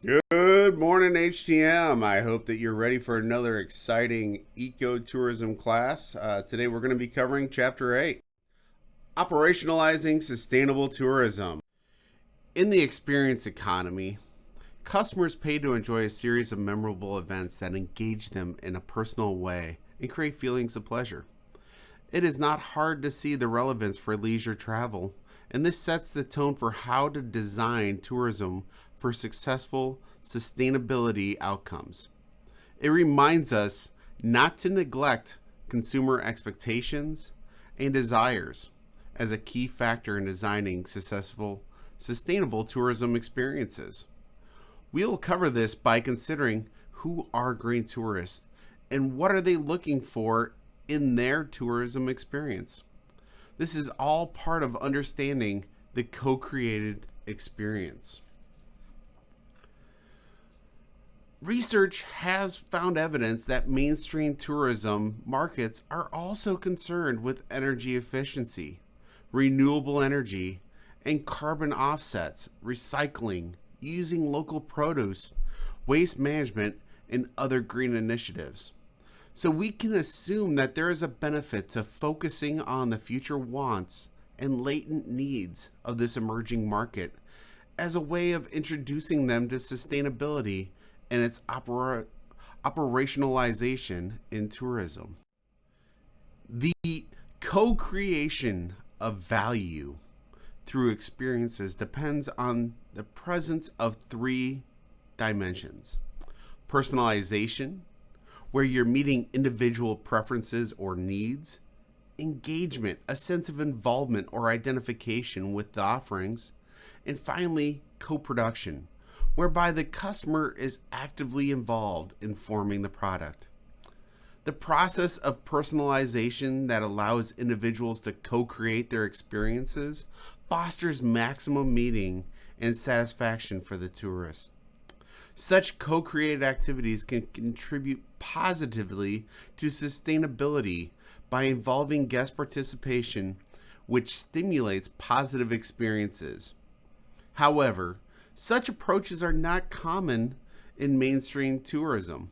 Good morning, HTM. I hope that you're ready for another exciting ecotourism class. Today we're going to be covering Chapter 8, Operationalizing Sustainable Tourism. In the experience economy, customers pay to enjoy a series of memorable events that engage them in a personal way and create feelings of pleasure. It is not hard to see the relevance for leisure travel, and this sets the tone for how to design tourism for successful sustainability outcomes. It reminds us not to neglect consumer expectations and desires as a key factor in designing successful, sustainable tourism experiences. We'll cover this by considering who are green tourists and what are they looking for in their tourism experience. This is all part of understanding the co-created experience. Research has found evidence that mainstream tourism markets are also concerned with energy efficiency, renewable energy, and carbon offsets, recycling, using local produce, waste management, and other green initiatives. So we can assume that there is a benefit to focusing on the future wants and latent needs of this emerging market as a way of introducing them to sustainability and its operationalization in tourism. The co-creation of value through experiences depends on the presence of three dimensions: personalization, where you're meeting individual preferences or needs; engagement, a sense of involvement or identification with the offerings; and finally, co-production, whereby the customer is actively involved in forming the product. The process of personalization that allows individuals to co-create their experiences fosters maximum meaning and satisfaction for the tourist. Such co-created activities can contribute positively to sustainability by involving guest participation, which stimulates positive experiences. However, such approaches are not common in mainstream tourism,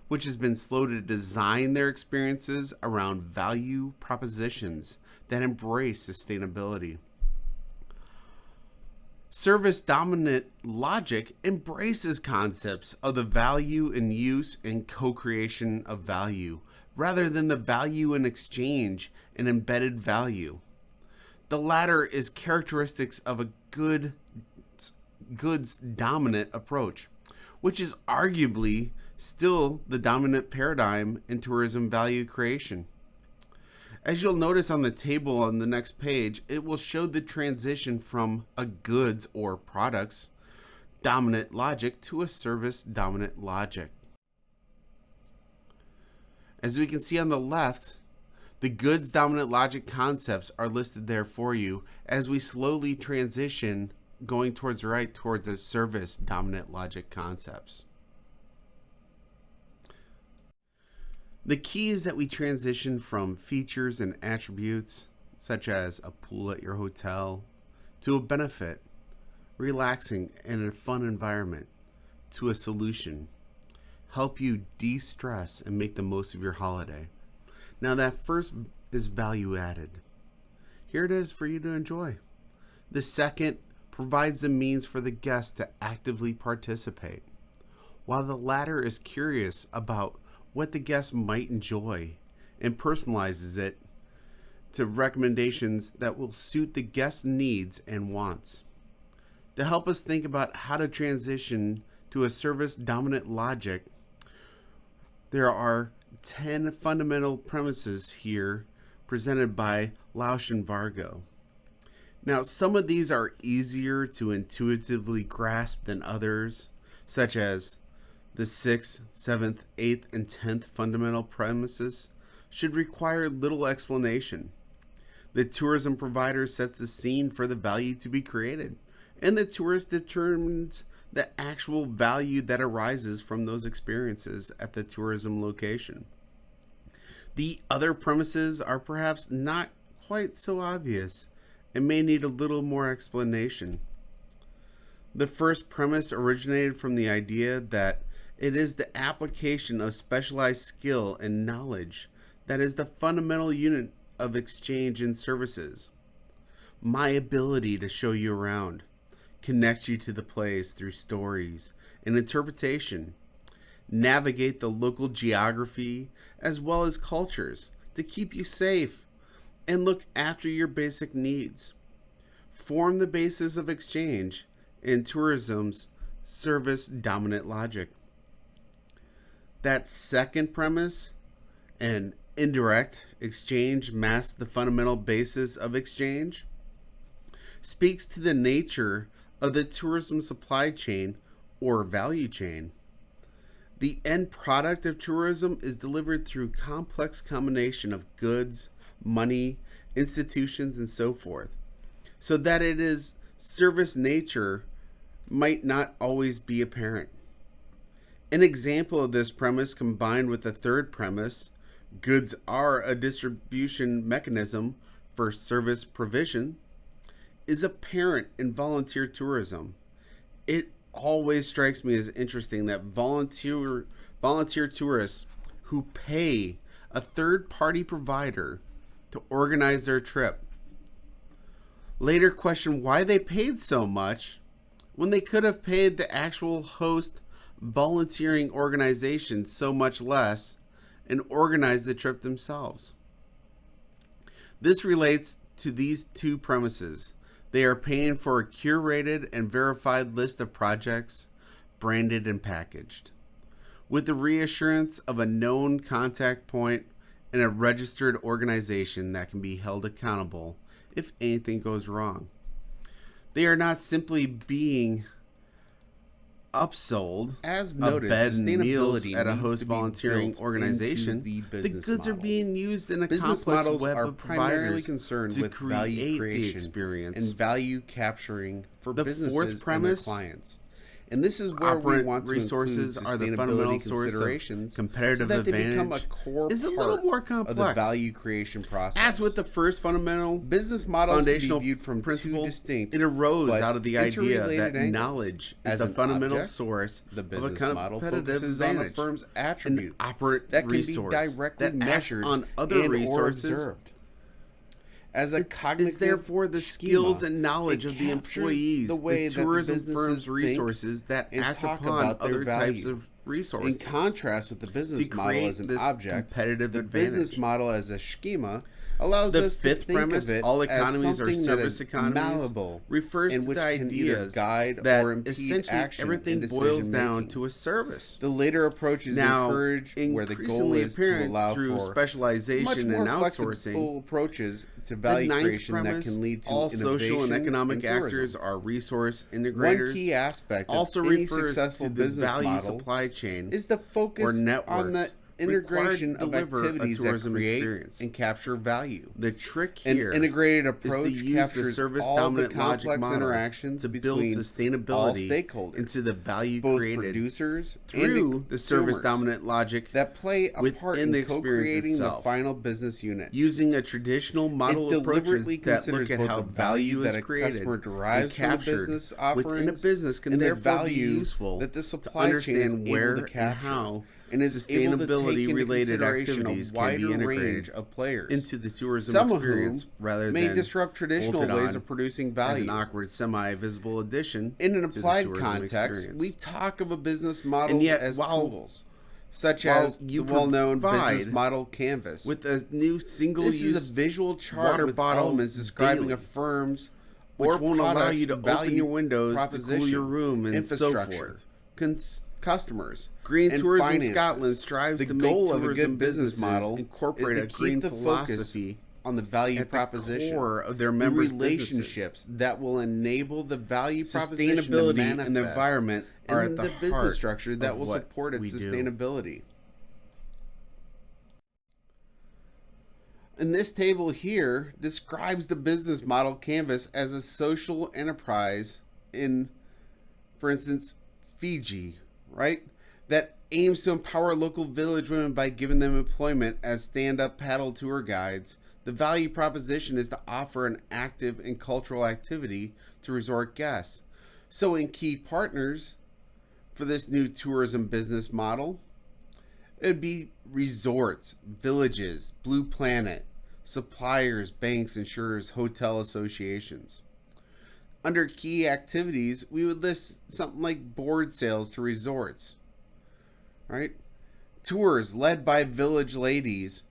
which has been slow to design their experiences around value propositions that embrace sustainability. Service dominant logic embraces concepts of the value in use and co-creation of value, rather than the value in exchange and embedded value. The latter is characteristics of a goods dominant approach, which is arguably still the dominant paradigm in tourism value creation. As you'll notice on the table on the next page, it will show the transition from a goods or products dominant logic to a service dominant logic. As we can see on the left, the goods dominant logic concepts are listed there for you as we slowly transition going towards the right towards the service dominant logic concepts. The key is that we transition from features and attributes, such as a pool at your hotel, to a benefit, relaxing and a fun environment, to a solution, help you de-stress and make the most of your holiday. Now that first is value added. Here it is for you to enjoy. The second provides the means for the guest to actively participate, while the latter is curious about what the guest might enjoy and personalizes it to recommendations that will suit the guest's needs and wants. To help us think about how to transition to a service dominant logic, there are 10 fundamental premises here presented by Lausch and Vargo. Now, some of these are easier to intuitively grasp than others, such as the 6th, 7th, 8th, and 10th fundamental premises should require little explanation. The tourism provider sets the scene for the value to be created, and the tourist determines the actual value that arises from those experiences at the tourism location. The other premises are perhaps not quite so obvious and may need a little more explanation. The first premise originated from the idea that it is the application of specialized skill and knowledge that is the fundamental unit of exchange in services. My ability to show you around, connect you to the place through stories and interpretation, navigate the local geography as well as cultures to keep you safe and look after your basic needs, form the basis of exchange in tourism's service dominant logic. That second premise, an indirect exchange masks the fundamental basis of exchange, speaks to the nature of the tourism supply chain or value chain. The end product of tourism is delivered through complex combination of goods, money, institutions, and so forth, so that it is service nature might not always be apparent. An example of this premise combined with the third premise, goods are a distribution mechanism for service provision, is apparent in volunteer tourism. It always strikes me as interesting that volunteer tourists who pay a third-party provider to organize their trip later question why they paid so much when they could have paid the actual host volunteering organization so much less and organized the trip themselves. This relates to these two premises. They are paying for a curated and verified list of projects, branded and packaged, with the reassurance of a known contact point and a registered organization that can be held accountable if anything goes wrong. They are not simply being upsold as noted, bed and meals at a host volunteering organization. The goods are being used in a business complex models web are of primarily providers concerned to with value create the creation experience and value capturing for The businesses fourth premise, and their clients. And this is where we operant want to resources include are the fundamental sustainability source of considerations competitive so that they advantage become a core is a part little more of the complex. value creation process. As with the first fundamental business models foundational can be viewed from principle, two distinct, it arose but out of the idea that interrelated angles. knowledge is As the an fundamental object, source the of a business model competitive focuses on a advantage, firm's an attributes operant that can resource be directly that acts measured on other and resources. or observed. As a cognitive Is therefore the schema, skills and knowledge it of the captures employees, the way the that tourism businesses firm's think resources that and act talk upon about their other types value. of resources. In contrast with the business to model create as an this object, competitive the advantage. business model as a schema allows The us to fifth think premise, of it all as economies are something that service is economies, malleable, refers and to which the can either ideas guide that or impede essentially action everything and boils down decision-making. to a service. The later approach is Now, encouraged where the goal increasingly is to apparent allow through for specialization much more and flexible outsourcing. approaches to The value ninth creation that premise, can lead to all social and innovation economic in tourism. actors are resource One integrators. key aspect Also of any refers successful to the business value model supply chain is the focus or on the networks integration required to of deliver a activities that tourism create experience. and capture value. The trick An here integrated is approach to use the captures service all the dominant logic complex model interactions to build between all sustainability stakeholders, into the value both created producers through and the service consumers, dominant logic that play a within part in the experience co-creating the itself. final business unit. Using a traditional model approaches deliberately that look considers at both how the value that is a created customer derives and from the captured business within a offerings, business can and the therefore be value useful that the to supply chain is understand where able to and capture, how and is able to take sustainability into related consideration activities a can be wider integrated range of players, into the tourism some experience of whom rather may than disrupt traditional bolted ways on of producing as value. an awkward semi-visible addition In an to the applied tourism context, experience. we talk of a business model And yet, as while tools, such while as you the well-known provide business model canvas. with a new single-use This is a visual chart water with bottles elements describing daily, a firm's which or won't allow product's you to open value your windows to cool proposition, your room and so infrastructure, forth. customers, Green and Tourism finances. Scotland strives The to goal make of a tourism good business businesses model incorporate is a to green keep the philosophy focus on the value at proposition, the core of their the members' relationships businesses. that will enable the value proposition to Sustainability manifest, and the environment are and at the the business heart structure that of will what support its we do. sustainability. And this table here describes the business model canvas as a social enterprise in, for instance, Fiji, right? That aims to empower local village women by giving them employment as stand-up paddle tour guides. The value proposition is to offer an active and cultural activity to resort guests. So, in key partners for this new tourism business model, it would be resorts, villages, Blue Planet, suppliers, banks, insurers, hotel associations. Under key activities, we would list something like board sales to resorts, right? Tours led by village ladies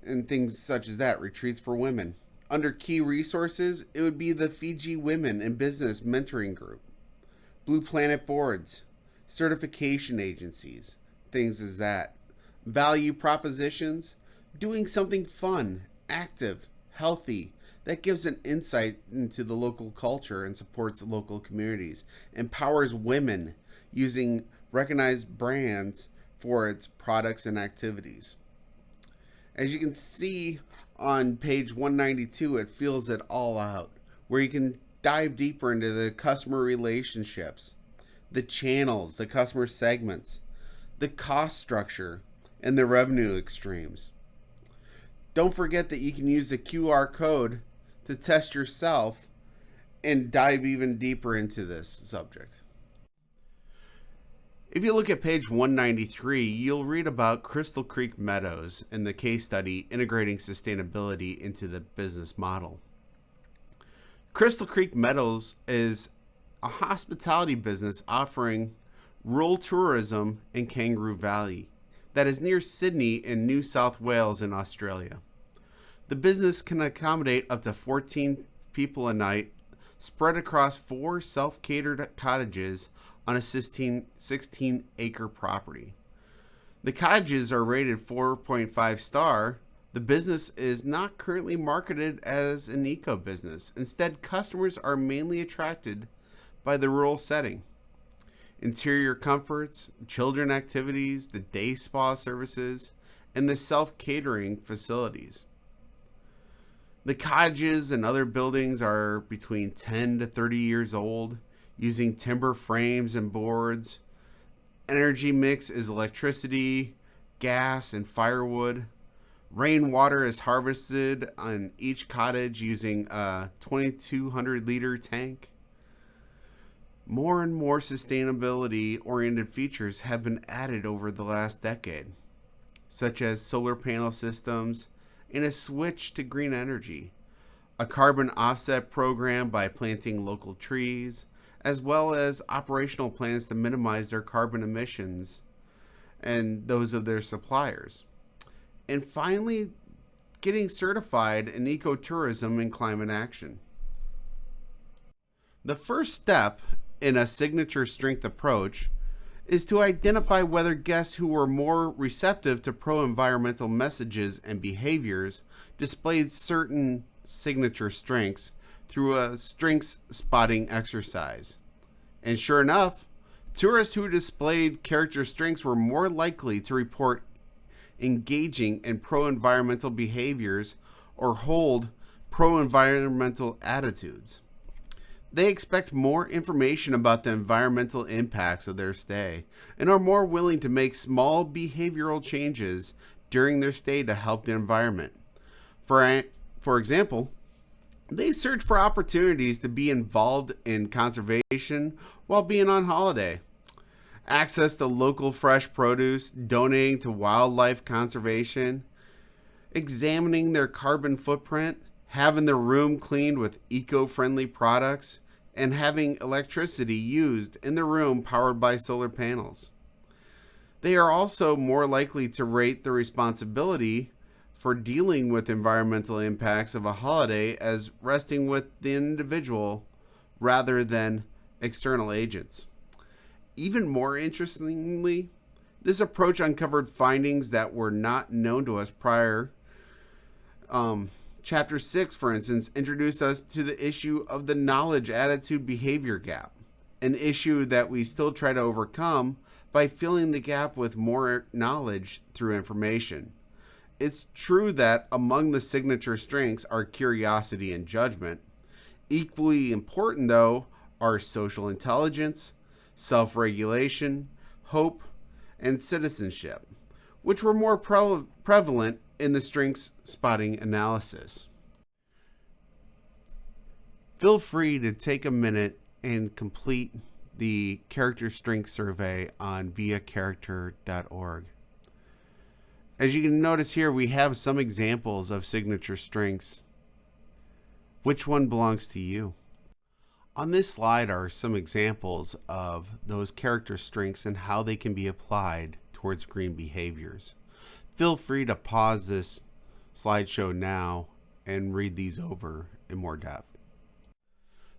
and things such as that, retreats for women. Under key resources, it would be the Fiji Women in Business Mentoring Group, Blue Planet boards, certification agencies, things as that. Value propositions, doing something fun, active, healthy, that gives an insight into the local culture and supports local communities, empowers women using recognized brands for its products and activities. As you can see on page 192, it fills it all out, where you can dive deeper into the customer relationships, the channels, the customer segments, the cost structure, and the revenue extremes. Don't forget that you can use the QR code to test yourself and dive even deeper into this subject. If you look at page 193, you'll read about Crystal Creek Meadows and the case study integrating sustainability into the business model. Crystal Creek Meadows is a hospitality business offering rural tourism in Kangaroo Valley that is near Sydney in New South Wales in Australia. The business can accommodate up to 14 people a night, spread across 4 self-catered cottages on a 16-acre property. The cottages are rated 4.5 star. The business is not currently marketed as an eco business. Instead, customers are mainly attracted by the rural setting. Interior comforts, children activities, the day spa services, and the self-catering facilities. The cottages and other buildings are between 10 to 30 years old, using timber frames and boards. Energy mix is electricity, gas, and firewood. Rainwater is harvested on each cottage using a 2,200-liter tank. More and more sustainability-oriented features have been added over the last decade, such as solar panel systems and a switch to green energy, a carbon offset program by planting local trees, as well as operational plans to minimize their carbon emissions and those of their suppliers. And finally, getting certified in ecotourism and climate action. The first step in a signature strength approach is to identify whether guests who were more receptive to pro-environmental messages and behaviors displayed certain signature strengths through a strengths spotting exercise. And sure enough, tourists who displayed character strengths were more likely to report engaging in pro-environmental behaviors or hold pro-environmental attitudes. They expect more information about the environmental impacts of their stay and are more willing to make small behavioral changes during their stay to help the environment. For example, they search for opportunities to be involved in conservation while being on holiday, access to local fresh produce, donating to wildlife conservation, examining their carbon footprint, having their room cleaned with eco-friendly products, and having electricity used in the room powered by solar panels. They are also more likely to rate the responsibility for dealing with environmental impacts of a holiday as resting with the individual rather than external agents. Even more interestingly, this approach uncovered findings that were not known to us prior. Chapter 6, for instance, introduced us to the issue of the knowledge attitude behavior gap, an issue that we still try to overcome by filling the gap with more knowledge through information. It's true that among the signature strengths are curiosity and judgment. Equally important, though, are social intelligence, self-regulation, hope, and citizenship, which were more prevalent in the strengths spotting analysis. Feel free to take a minute and complete the character strength survey on viacharacter.org. As you can notice here, we have some examples of signature strengths. Which one belongs to you? On this slide are some examples of those character strengths and how they can be applied towards green behaviors. Feel free to pause this slideshow now and read these over in more depth.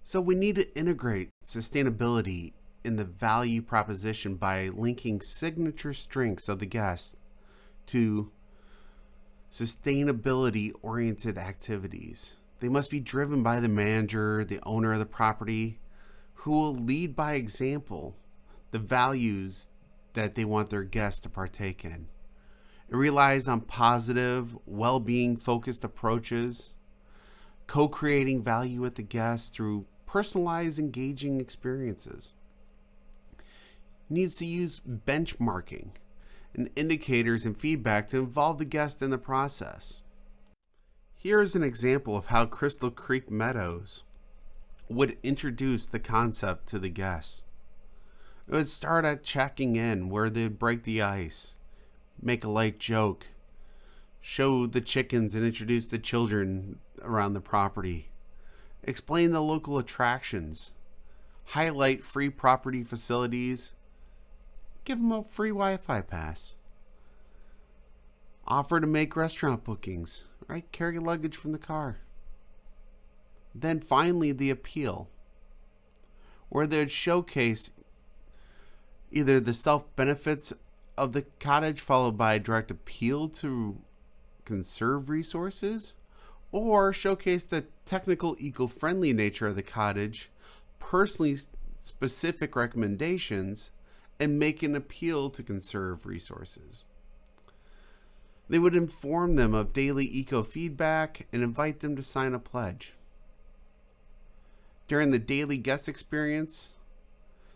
So we need to integrate sustainability in the value proposition by linking signature strengths of the guest to sustainability-oriented activities. They must be driven by the manager, the owner of the property, who will lead by example the values that they want their guests to partake in. It relies on positive, well-being focused approaches, co-creating value with the guests through personalized, engaging experiences. It needs to use benchmarking and indicators and feedback to involve the guest in the process. Here is an example of how Crystal Creek Meadows would introduce the concept to the guests. It would start at checking in, where they'd break the ice, make a light joke, show the chickens and introduce the children around the property, explain the local attractions, highlight free property facilities, give them a free Wi-Fi pass, offer to make restaurant bookings, right? Carry luggage from the car. Then finally the appeal, where they'd showcase either the self-benefits of the cottage followed by a direct appeal to conserve resources, or showcase the technical eco-friendly nature of the cottage, personally specific recommendations, and make an appeal to conserve resources. They would inform them of daily eco-feedback and invite them to sign a pledge. During the daily guest experience,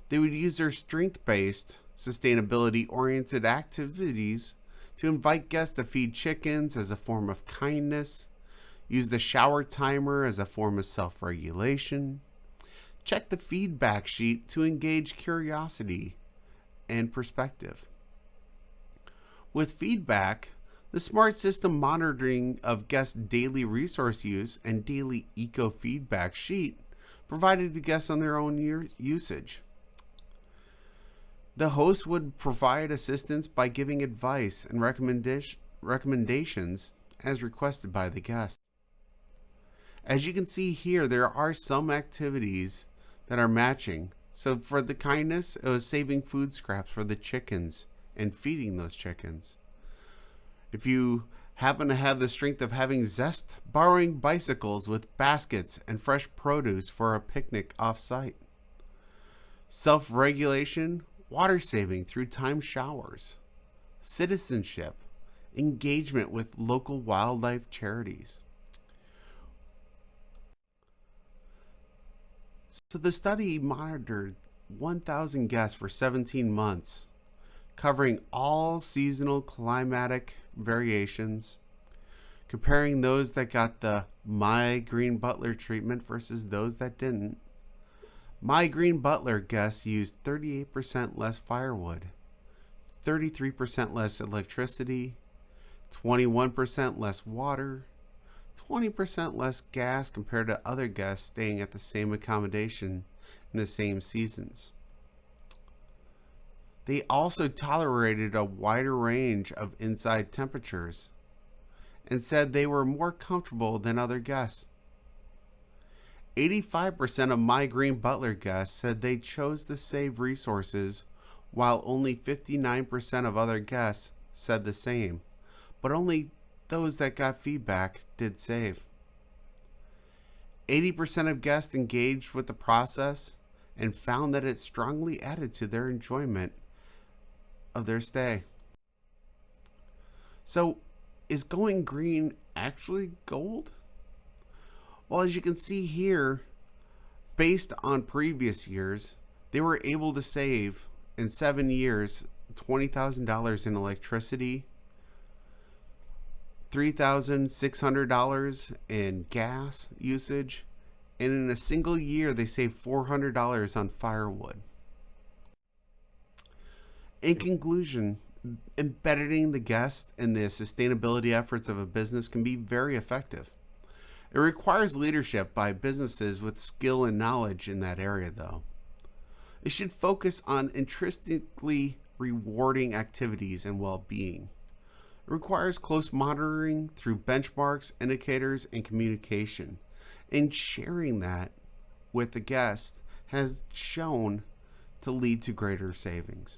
they would use their strength-based, sustainability-oriented activities to invite guests to feed chickens as a form of kindness, use the shower timer as a form of self-regulation, check the feedback sheet to engage curiosity and perspective. With feedback, the smart system monitoring of guests' daily resource use and daily eco-feedback sheet provided to guests on their own usage. The host would provide assistance by giving advice and recommendations as requested by the guest. As you can see here, there are some activities that are matching. So for the kindness, it was saving food scraps for the chickens and feeding those chickens. If you happen to have the strength of having zest, borrowing bicycles with baskets and fresh produce for a picnic off-site. Self-regulation, water saving through timed showers. Citizenship, engagement with local wildlife charities. So the study monitored 1,000 guests for 17 months, covering all seasonal climatic variations, comparing those that got the My Green Butler treatment versus those that didn't. My Green Butler guests used 38% less firewood, 33% less electricity, 21% less water, 20% less gas compared to other guests staying at the same accommodation in the same seasons. They also tolerated a wider range of inside temperatures and said they were more comfortable than other guests. 85% of My Green Butler guests said they chose to save resources, while only 59% of other guests said the same, but only those that got feedback did save. 80% of guests engaged with the process and found that it strongly added to their enjoyment of their stay. So, is going green actually gold? Well, as you can see here, based on previous years, they were able to save in 7 years $20,000 in electricity, $3,600 in gas usage, and in a single year they save $400 on firewood. In conclusion, embedding the guest in the sustainability efforts of a business can be very effective. It requires leadership by businesses with skill and knowledge in that area, though. It should focus on intrinsically rewarding activities and well-being. It requires close monitoring through benchmarks, indicators, and communication. And sharing that with the guest has shown to lead to greater savings.